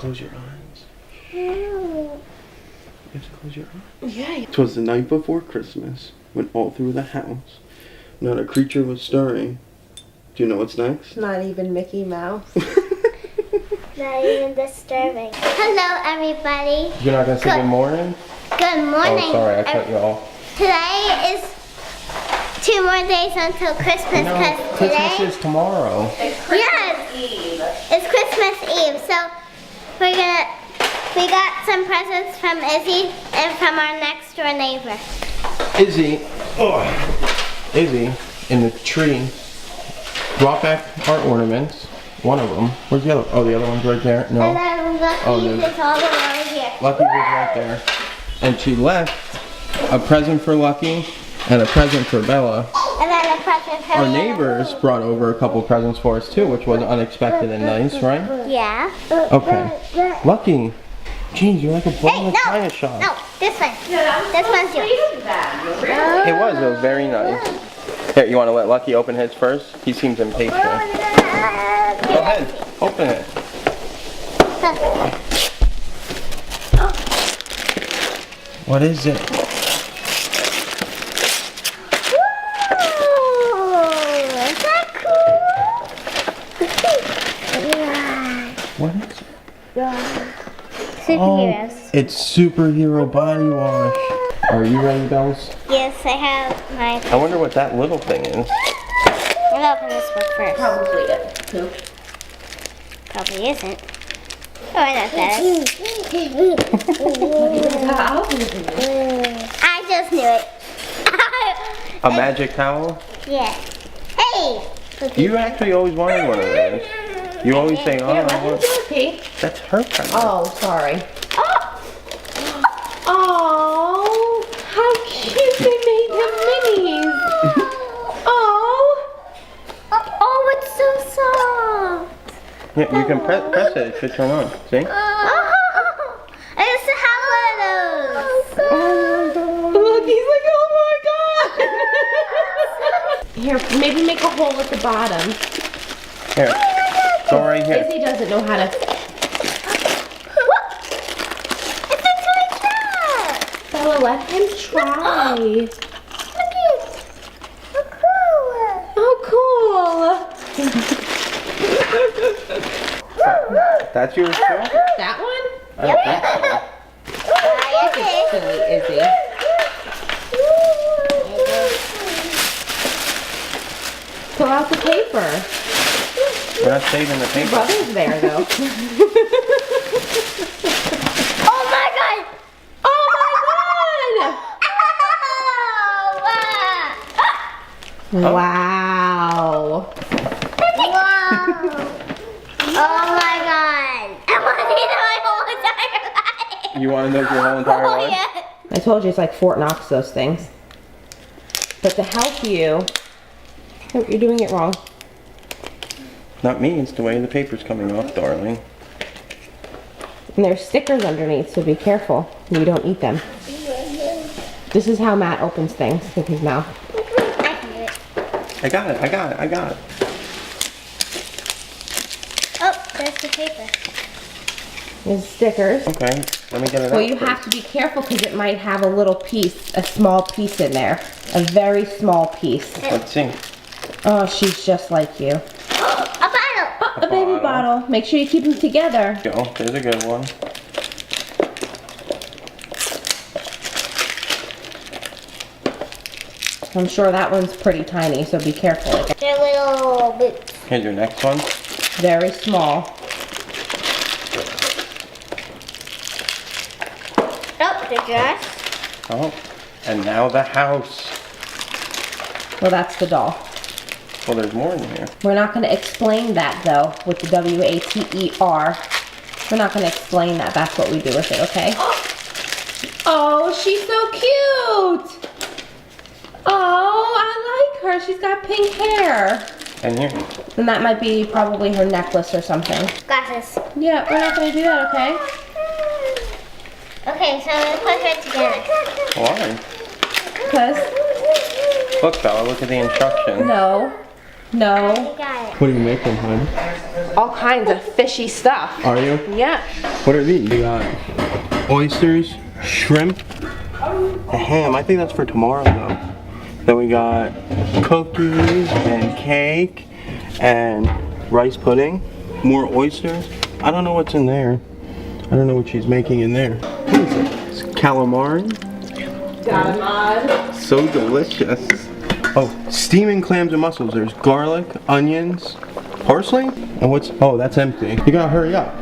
close your eyes. You have to close your eyes. Yeah. 'Twas the night before Christmas, when all through the house not a creature was stirring. Do you know what's next? Not even Mickey Mouse. Not even disturbing. Hello, everybody. You're not gonna say good morning? Good morning. Oh, sorry, I cut you off. Today is 2 more days until Christmas. No, Christmas is tomorrow. It's Christmas Eve. It's Christmas Eve, so we got some presents from Izzy and from our next door neighbor. Izzy in the tree brought back our ornaments. One of them. Where's the other? Oh, the other one's right there. No. And then Lucky's is all around here. Lucky's is right there. And she left a present for Lucky and a present for Bella. And then a present for Our neighbors brought over a couple presents for us too, which was unexpected and nice, right? Yeah. Okay. Lucky. Jeez, you're like a bull in a china shop. No, this one. This one's yours. It was very nice. Here, you want to let Lucky open his first? He seems impatient. Go ahead, open it. What is it? Is that cool? What is it? Superheroes. Oh, it's superhero body wash. Are you ready, Bells? Yes, I have my. I wonder what that little thing is. I'll open this one first. Probably poop. Probably isn't. Oh, I know what that is. I just knew it. A magic towel? Yeah. Hey! You actually always wanted one of those. You always say, oh, I want... That's her present. Oh, sorry. Oh, how cute they made him minis. Oh, it's so soft. Yeah, you can press it. It should turn on. See? I used to have one of those. Look, he's like, oh my god. Here, maybe make a hole at the bottom. Here. Go right here. Izzy doesn't know how to. It's a toy truck. Bella, let him try. Look at how cool. Oh, cool. That's yours too? That one? I don't think so. Okay. Silly Izzy. Pull out the paper. We're not saving the paper. Brother's there though. Oh my god. Oh my god! Oh, Wow. oh my god. I want to eat my whole entire life. You want to know your whole entire Oh life? yeah. I told you it's like Fort Knox, those things. But to help you, oh, you're doing it wrong. Not me, it's the way the paper's coming off, darling. And there's stickers underneath, so be careful. You don't eat them. This is how Matt opens things with his mouth. I can do it. I got it. Oh, there's the paper. There's stickers. Okay, let me get it out. Well, you have to be careful because it might have a little piece, a small piece in there. A very small piece. Let's see. Oh, she's just like you. A bottle. Oh, a baby bottle. Make sure you keep them together. Go, there's a good one. I'm sure that one's pretty tiny, so be careful. They're little boots. Here's your next one. Very small. Oh, the dress. Oh, and now the house. Well, that's the doll. Well, there's more in here. We're not going to explain that, though, with the W-A-T-E-R. We're not going to explain that. That's what we do with it, okay? Oh, she's so cute! Oh, I like her. She's got pink hair. And here. And that might be probably her necklace or something. Glasses. Yeah, we're not going to do that, okay? Okay, so I'm going to put her together. Why? Because, Look, Bella, look at the instructions. no. No. I got it. What are you making, hon? All kinds of fishy stuff. Are you? Yeah. What are these? We got oysters, shrimp, a ham. I think that's for tomorrow though. Then we got cookies and cake and rice pudding. More oysters. I don't know what's in there. I don't know what she's making in there. What is it? It's calamari. Got 'em on. So delicious. Oh, steaming clams and mussels. There's garlic, onions, parsley, and what's? Oh, that's empty. You gotta hurry up.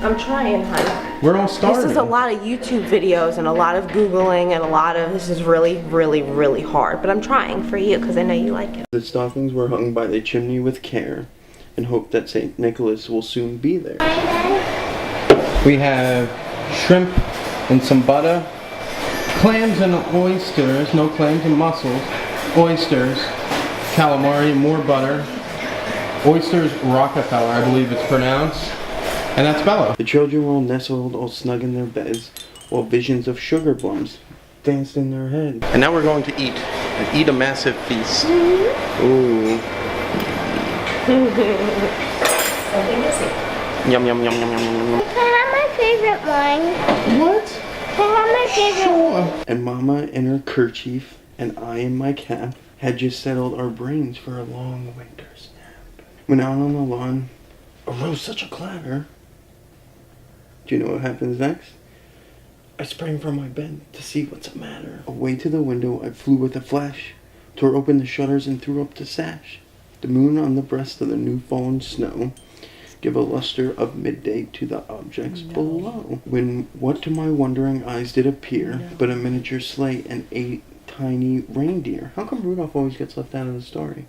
I'm trying, honey. We're all starving. This is a lot of YouTube videos and a lot of Googling and a lot of, this is really, really, really hard. But I'm trying for you because I know you like it. The stockings were hung by the chimney with care and hope that St. Nicholas will soon be there. We have shrimp and some butter, clams and oysters, no clams and mussels, oysters, calamari, more butter, oysters Rockefeller, I believe it's pronounced. And that's Bella. The children were all nestled, all snug in their beds, while visions of sugar-plums danced in their heads. And now we're going to eat, and eat a massive feast. Ooh. Yum, yum, yum, yum, yum, yum, yum. Can I have my favorite one? What? Can I have my favorite one? Sure. And Mama in her kerchief, and I in my cap, had just settled our brains for a long winter's nap. When out on the lawn arose such a clatter. Do you know what happens next? I sprang from my bed to see what's the matter. Away to the window I flew with a flash, tore open the shutters and threw up the sash. The moon on the breast of the new fallen snow give a lustre of midday to the objects below. When what to my wondering eyes did appear but a miniature sleigh and 8 tiny reindeer. How come Rudolph always gets left out of the story?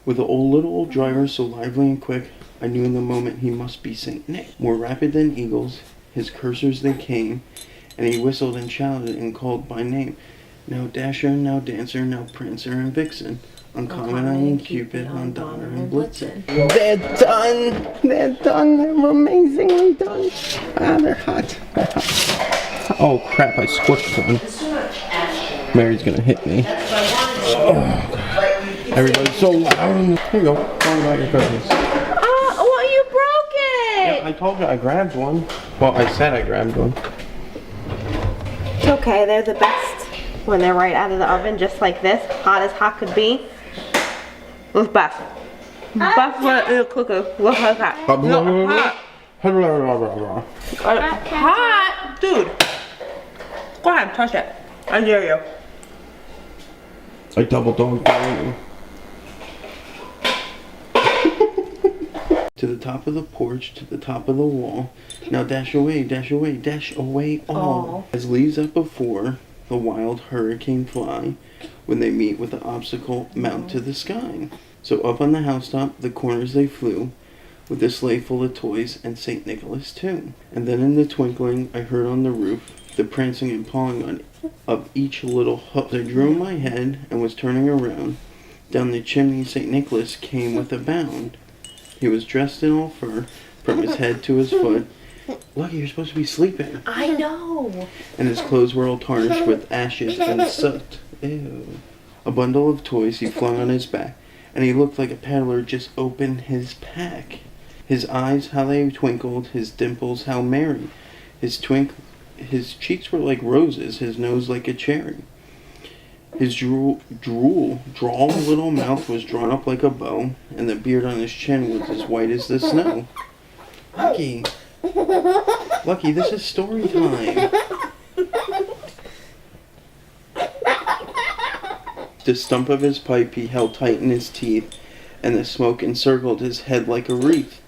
With the little old driver so lively and quick, I knew in the moment he must be Saint Nick. More rapid than eagles, his coursers they came, and he whistled and shouted and called by name. Now Dasher, now Dancer, now Prancer and Vixen, on Comet and Cupid, on Donner and Blitzen. They're done! They're done! They're amazingly done! Ah, they're hot. They're hot. Oh crap, I squished one. Mary's gonna hit me. Oh, God. Everybody's so loud. Here you go. Tell me about your cookies. Well, you broke it. Yeah, I told you I grabbed one. Well, I said I grabbed one. It's okay. They're the best when they're right out of the oven, just like this, hot as hot could be. Look back. Best way to eat a cookie. Look like that. Look hot. Hot, dude. Go ahead, touch it. I dare you. I double dog dare you. To the top of the porch, to the top of the wall. Now dash away, dash away, dash away all. As leaves up before the wild hurricane fly, when they meet with the obstacle mount to the sky. So up on the housetop, the corners they flew, with a sleigh full of toys and St. Nicholas too. And then in the twinkling, I heard on the roof the prancing and pawing of each little hoof. I drew my head and was turning around. Down the chimney St. Nicholas came with a bound. He was dressed in all fur, from his head to his foot. Lucky, you're supposed to be sleeping. I know. And his clothes were all tarnished with ashes and soot. Ew. A bundle of toys he flung on his back, and he looked like a peddler just opened his pack. His eyes, how they twinkled, his dimples, how merry. His cheeks were like roses, his nose like a cherry. His drawl little mouth was drawn up like a bow, and the beard on his chin was as white as the snow. Lucky, this is story time. The stump of his pipe he held tight in his teeth, and the smoke encircled his head like a wreath.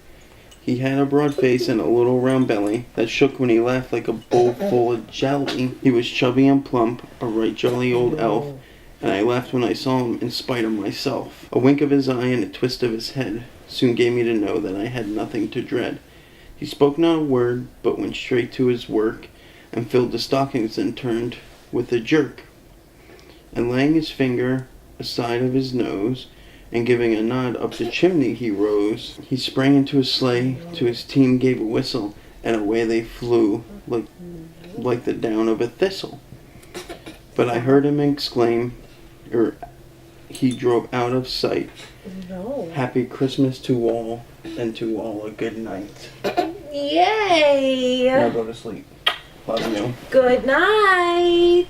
He had a broad face and a little round belly that shook when he laughed like a bowl full of jelly. He was chubby and plump, a right jolly old elf, and I laughed when I saw him in spite of myself. A wink of his eye and a twist of his head soon gave me to know that I had nothing to dread. He spoke not a word, but went straight to his work, and filled the stockings and turned with a jerk. And laying his finger aside of his nose, and giving a nod up the chimney he rose. He sprang into his sleigh, to his team gave a whistle, and away they flew like the down of a thistle. But I heard him exclaim, he drove out of sight. No. Happy Christmas to all, and to all a good night. Yay! Now go to sleep. Love you. Good night.